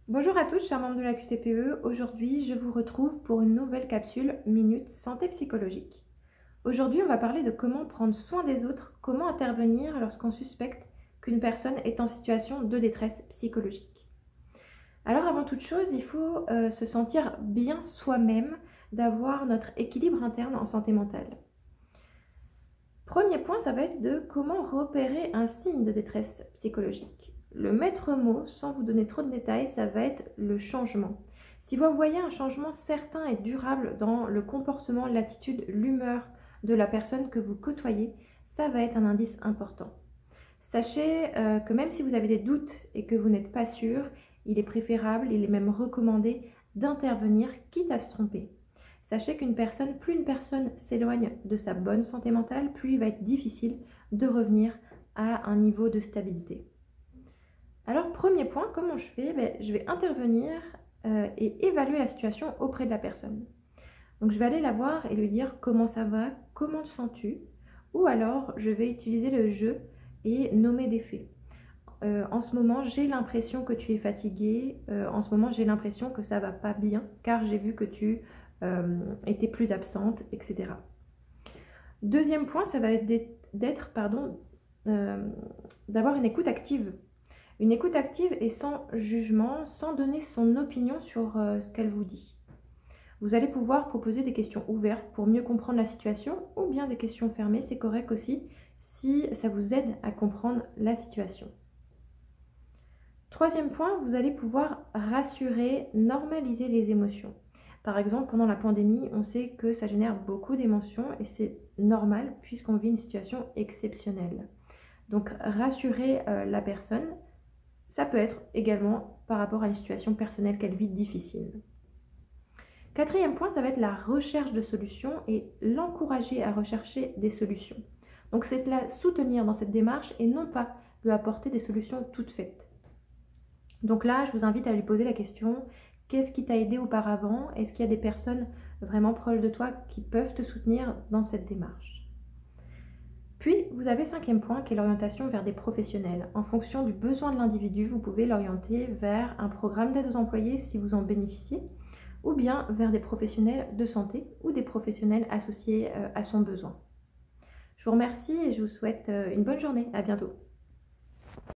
Bonjour à tous, chers membres de la QCPE. Aujourd'hui, je vous retrouve pour une nouvelle capsule Minute Santé Psychologique. Aujourd'hui, on va parler de comment prendre soin des autres, comment intervenir lorsqu'on suspecte qu'une personne est en situation de détresse psychologique. Alors, avant toute chose, il faut se sentir bien soi-même, d'avoir notre équilibre interne en santé mentale. Premier point, ça va être de comment repérer un signe de détresse psychologique. Le maître mot, sans vous donner trop de détails, ça va être le changement. Si vous voyez un changement certain et durable dans le comportement, l'attitude, l'humeur de la personne que vous côtoyez, ça va être un indice important. Sachez que même si vous avez des doutes et que vous n'êtes pas sûr, il est préférable, il est même recommandé d'intervenir quitte à se tromper. Sachez plus une personne s'éloigne de sa bonne santé mentale, plus il va être difficile de revenir à un niveau de stabilité. Alors, premier point, comment je fais? Je vais intervenir et évaluer la situation auprès de la personne. Donc, je vais aller la voir et lui dire comment ça va, comment te sens-tu? Ou alors, je vais utiliser le jeu et nommer des faits. En ce moment, j'ai l'impression que tu es fatiguée. En ce moment, j'ai l'impression que ça va pas bien car j'ai vu que tu étais plus absente, etc. Deuxième point, ça va être d'avoir une écoute active. Une écoute active et sans jugement, sans donner son opinion sur ce qu'elle vous dit. Vous allez pouvoir proposer des questions ouvertes pour mieux comprendre la situation ou bien des questions fermées, c'est correct aussi, si ça vous aide à comprendre la situation. Troisième point, vous allez pouvoir rassurer, normaliser les émotions. Par exemple, pendant la pandémie, on sait que ça génère beaucoup d'émotions et c'est normal puisqu'on vit une situation exceptionnelle. Donc, rassurer la personne, ça peut être également par rapport à une situation personnelle qu'elle vit difficile. Quatrième point, ça va être la recherche de solutions et l'encourager à rechercher des solutions. Donc, c'est la soutenir dans cette démarche et non pas lui apporter des solutions toutes faites. Donc là, je vous invite à lui poser la question, qu'est-ce qui t'a aidé auparavant? Est-ce qu'il y a des personnes vraiment proches de toi qui peuvent te soutenir dans cette démarche? Puis, vous avez cinquième point qui est l'orientation vers des professionnels. En fonction du besoin de l'individu, vous pouvez l'orienter vers un programme d'aide aux employés si vous en bénéficiez, ou bien vers des professionnels de santé ou des professionnels associés à son besoin. Je vous remercie et je vous souhaite une bonne journée. À bientôt.